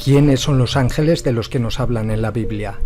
¿Quiénes son los ángeles de los que nos hablan en la Biblia?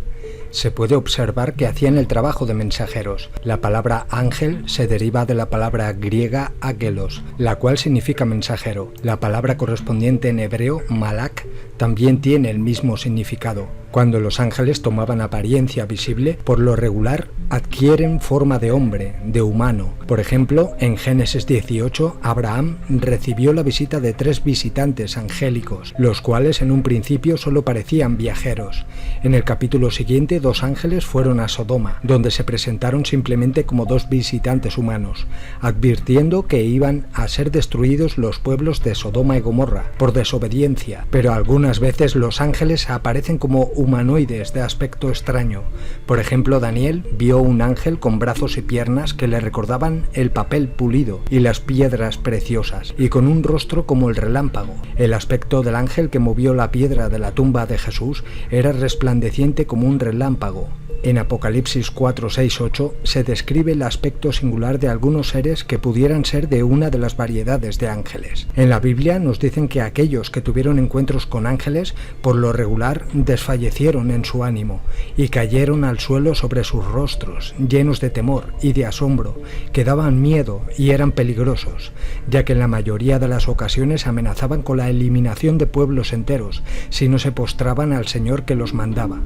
Se puede observar que hacían el trabajo de mensajeros. La palabra ángel se deriva de la palabra griega ágelos, la cual significa mensajero. La palabra correspondiente en hebreo, malak, también tiene el mismo significado. Cuando los ángeles tomaban apariencia visible, por lo regular adquieren forma de hombre, de humano. Por ejemplo, en Génesis 18, Abraham recibió la visita de 3 visitantes angélicos, los cuales en un principio solo parecían viajeros. En el capítulo siguiente, 2 ángeles fueron a Sodoma, donde se presentaron simplemente como 2 visitantes humanos, advirtiendo que iban a ser destruidos los pueblos de Sodoma y Gomorra por desobediencia, pero algunas veces los ángeles aparecen como humanoides de aspecto extraño. Por ejemplo, Daniel vio un ángel con brazos y piernas que le recordaban el papel pulido y las piedras preciosas, y con un rostro como el relámpago. El aspecto del ángel que movió la piedra de la tumba de Jesús era resplandeciente como un relámpago. En Apocalipsis 4, 6, 8 se describe el aspecto singular de algunos seres que pudieran ser de una de las variedades de ángeles. En la Biblia nos dicen que aquellos que tuvieron encuentros con ángeles, por lo regular, desfallecieron en su ánimo y cayeron al suelo sobre sus rostros, llenos de temor y de asombro, que daban miedo y eran peligrosos, ya que en la mayoría de las ocasiones amenazaban con la eliminación de pueblos enteros si no se postraban al Señor que los mandaba.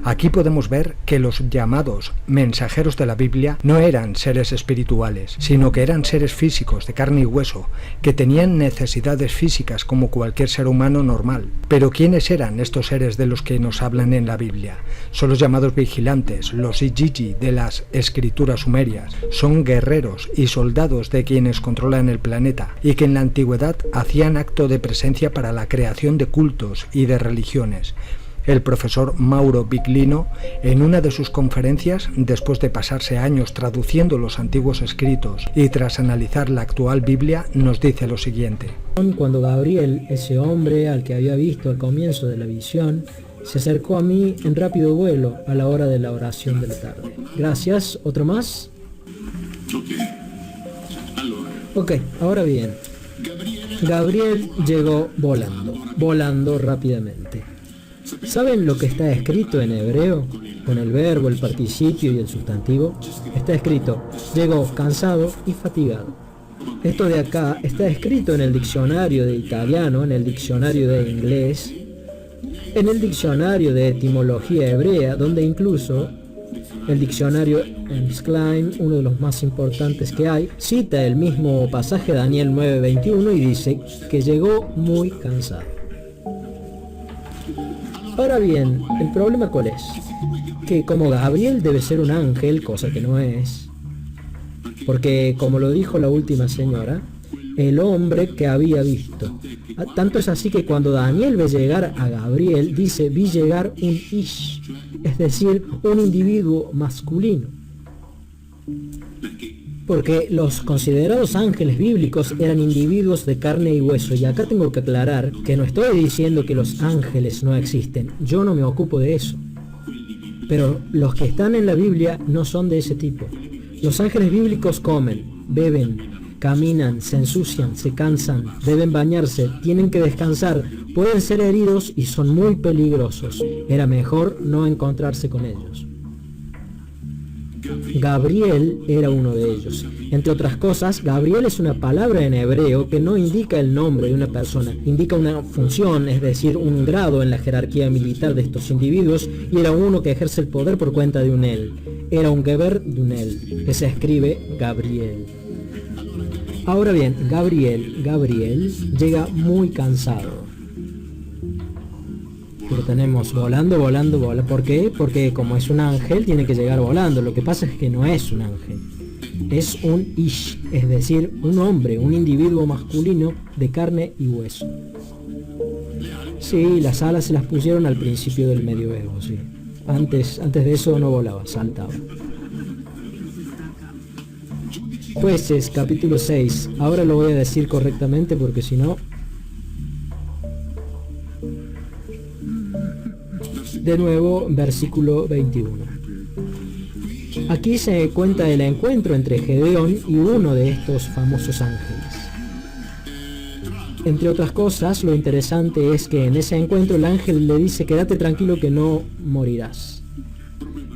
Aquí podemos ver que los llamados mensajeros de la Biblia no eran seres espirituales, sino que eran seres físicos de carne y hueso, que tenían necesidades físicas como cualquier ser humano normal. Pero ¿quiénes eran estos seres de los que nos hablan en la Biblia? Son los llamados vigilantes, los Igigi de las escrituras sumerias. Son guerreros y soldados de quienes controlan el planeta y que en la antigüedad hacían acto de presencia para la creación de cultos y de religiones. El profesor Mauro Biglino, en una de sus conferencias, después de pasarse años traduciendo los antiguos escritos y tras analizar la actual Biblia, nos dice lo siguiente. Cuando Gabriel, ese hombre al que había visto al comienzo de la visión, se acercó a mí en rápido vuelo a la hora de la oración de la tarde. Gracias. ¿Otro más? Ok, ahora bien. Gabriel llegó volando rápidamente. ¿Saben lo que está escrito en hebreo? Con el verbo, el participio y el sustantivo. Está escrito, llegó cansado y fatigado. Esto de acá está escrito en el diccionario de italiano, en el diccionario de inglés, en el diccionario de etimología hebrea, donde incluso el diccionario Ensklein, uno de los más importantes que hay, cita el mismo pasaje Daniel 9:21 y dice que llegó muy cansado. Ahora bien, ¿el problema cuál es? Que como Gabriel debe ser un ángel, cosa que no es, porque como lo dijo la última señora, el hombre que había visto. Tanto es así que cuando Daniel ve llegar a Gabriel, dice, vi llegar un ish, es decir, un individuo masculino. Porque los considerados ángeles bíblicos eran individuos de carne y hueso. Y acá tengo que aclarar que no estoy diciendo que los ángeles no existen. Yo no me ocupo de eso. Pero los que están en la Biblia no son de ese tipo. Los ángeles bíblicos comen, beben, caminan, se ensucian, se cansan, deben bañarse, tienen que descansar, pueden ser heridos y son muy peligrosos. Era mejor no encontrarse con ellos. Gabriel era uno de ellos. Entre otras cosas, Gabriel es una palabra en hebreo que no indica el nombre de una persona, indica una función, es decir, un grado en la jerarquía militar de estos individuos, y era uno que ejerce el poder por cuenta de un él. Era un Geber de un él, que se escribe Gabriel. Ahora bien, Gabriel llega muy cansado. Lo tenemos volando. ¿Por qué? Porque como es un ángel, tiene que llegar volando. Lo que pasa es que no es un ángel. Es un ish, es decir, un hombre, un individuo masculino de carne y hueso. Sí, las alas se las pusieron al principio del medioevo, sí. Antes de eso no volaba, saltaba. Jueces, capítulo 6. Ahora lo voy a decir correctamente porque si no... De nuevo, versículo 21. Aquí se cuenta el encuentro entre Gedeón y uno de estos famosos ángeles. Entre otras cosas, lo interesante es que en ese encuentro el ángel le dice: quédate tranquilo que no morirás.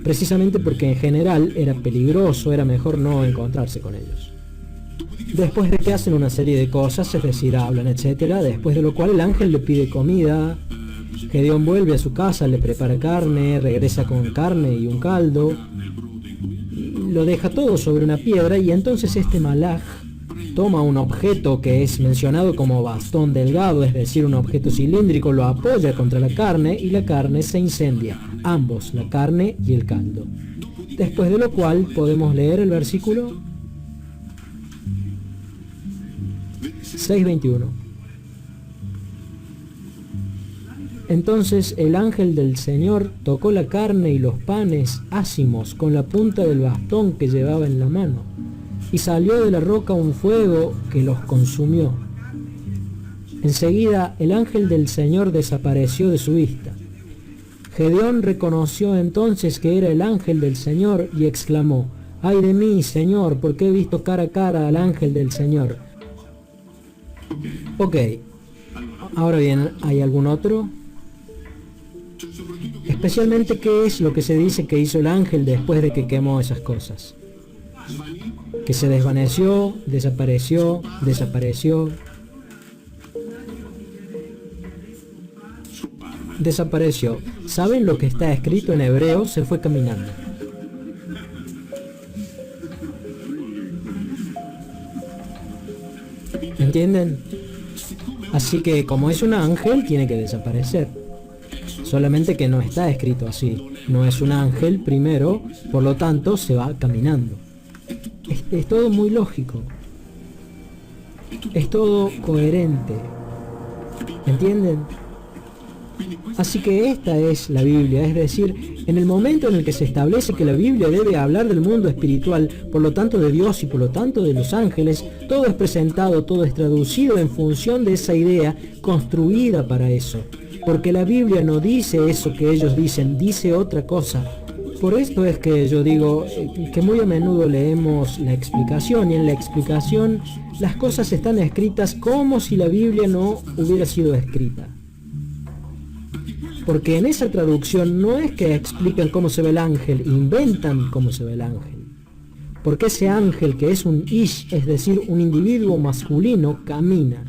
Precisamente porque en general era peligroso, era mejor no encontrarse con ellos. Después de que hacen una serie de cosas, es decir, hablan, etc., después de lo cual el ángel le pide comida. Gedeón vuelve a su casa, le prepara carne, regresa con carne y un caldo, lo deja todo sobre una piedra, y entonces este malaj toma un objeto que es mencionado como bastón delgado, es decir, un objeto cilíndrico, lo apoya contra la carne y la carne se incendia, ambos, la carne y el caldo. Después de lo cual podemos leer el versículo 6:21. Entonces el ángel del Señor tocó la carne y los panes ácimos con la punta del bastón que llevaba en la mano, y salió de la roca un fuego que los consumió. Enseguida el ángel del Señor desapareció de su vista. Gedeón reconoció entonces que era el ángel del Señor y exclamó: ¡ay de mí, Señor, porque he visto cara a cara al ángel del Señor! Ok, ahora bien, ¿hay algún otro? Especialmente, ¿qué es lo que se dice que hizo el ángel después de que quemó esas cosas? Que se desvaneció, desapareció. Desapareció. ¿Saben lo que está escrito en hebreo? Se fue caminando. ¿Entienden? Así que como es un ángel, tiene que desaparecer. Solamente que no está escrito así. No es un ángel primero, por lo tanto se va caminando. Es todo muy lógico. Es todo coherente. ¿Entienden? Así que esta es la Biblia, es decir, en el momento en el que se establece que la Biblia debe hablar del mundo espiritual, por lo tanto de Dios y por lo tanto de los ángeles, todo es presentado, todo es traducido en función de esa idea construida para eso. Porque la Biblia no dice eso que ellos dicen, dice otra cosa. Por esto es que yo digo que muy a menudo leemos la explicación, y en la explicación las cosas están escritas como si la Biblia no hubiera sido escrita. Porque en esa traducción no es que explican cómo se ve el ángel, inventan cómo se ve el ángel. Porque ese ángel, que es un ish, es decir, un individuo masculino, camina.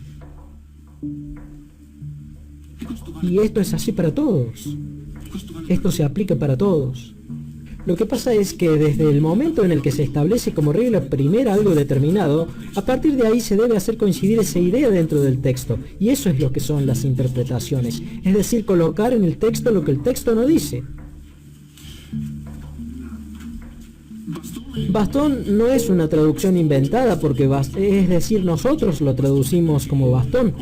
Y esto es así para todos. Esto se aplica para todos. Lo que pasa es que desde el momento en el que se establece como regla primera algo determinado, a partir de ahí se debe hacer coincidir esa idea dentro del texto. Y eso es lo que son las interpretaciones. Es decir, colocar en el texto lo que el texto no dice. Bastón no es una traducción inventada, porque es decir, nosotros lo traducimos como bastón,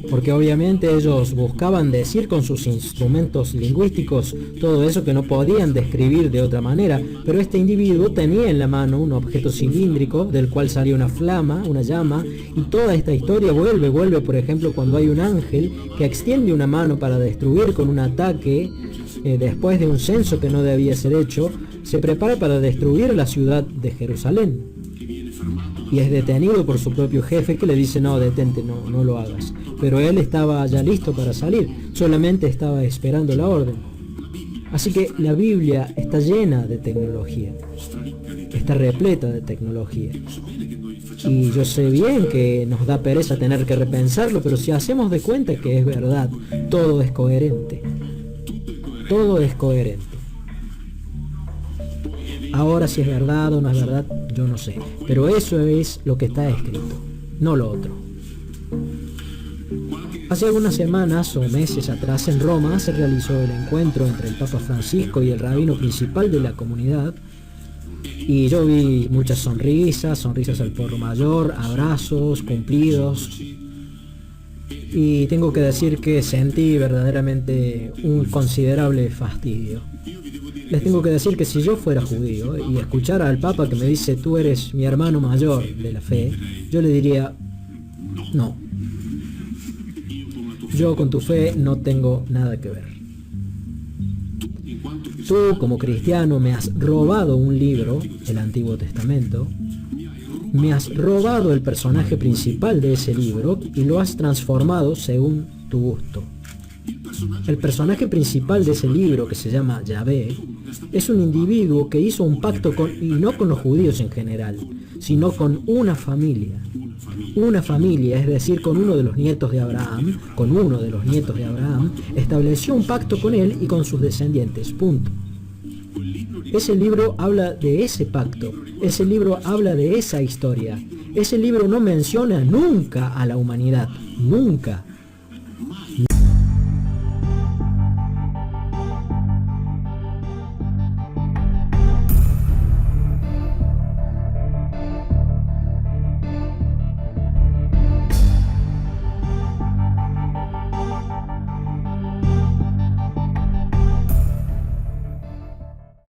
porque obviamente ellos buscaban decir con sus instrumentos lingüísticos todo eso que no podían describir de otra manera, pero este individuo tenía en la mano un objeto cilíndrico del cual salía una flama, una llama, y toda esta historia vuelve, por ejemplo, cuando hay un ángel que extiende una mano para destruir con un ataque, después de un censo que no debía ser hecho, se prepara para destruir la ciudad de Jerusalén. Y es detenido por su propio jefe, que le dice: no, detente, no lo hagas. Pero él estaba ya listo para salir, solamente estaba esperando la orden. Así que la Biblia está llena de tecnología, está repleta de tecnología. Y yo sé bien que nos da pereza tener que repensarlo, pero si hacemos de cuenta que es verdad, todo es coherente. Todo es coherente. Ahora, si es verdad o no es verdad, yo no sé. Pero eso es lo que está escrito, no lo otro. Hace algunas semanas o meses atrás en Roma se realizó el encuentro entre el Papa Francisco y el rabino principal de la comunidad. Y yo vi muchas sonrisas al pueblo mayor, abrazos, cumplidos. Y tengo que decir que sentí verdaderamente un considerable fastidio. Les tengo que decir que si yo fuera judío y escuchara al Papa que me dice: tú eres mi hermano mayor de la fe, yo le diría: no. Yo con tu fe no tengo nada que ver. Tú, como cristiano, me has robado un libro, el Antiguo Testamento, Me has robado el personaje principal de ese libro y lo has transformado según tu gusto. El personaje principal de ese libro, que se llama Yahvé, es un individuo que hizo un pacto y no con los judíos en general, sino con una familia. Una familia, es decir, con uno de los nietos de Abraham, estableció un pacto con él y con sus descendientes, punto. Ese libro habla de ese pacto, ese libro habla de esa historia. Ese libro no menciona nunca a la humanidad, nunca.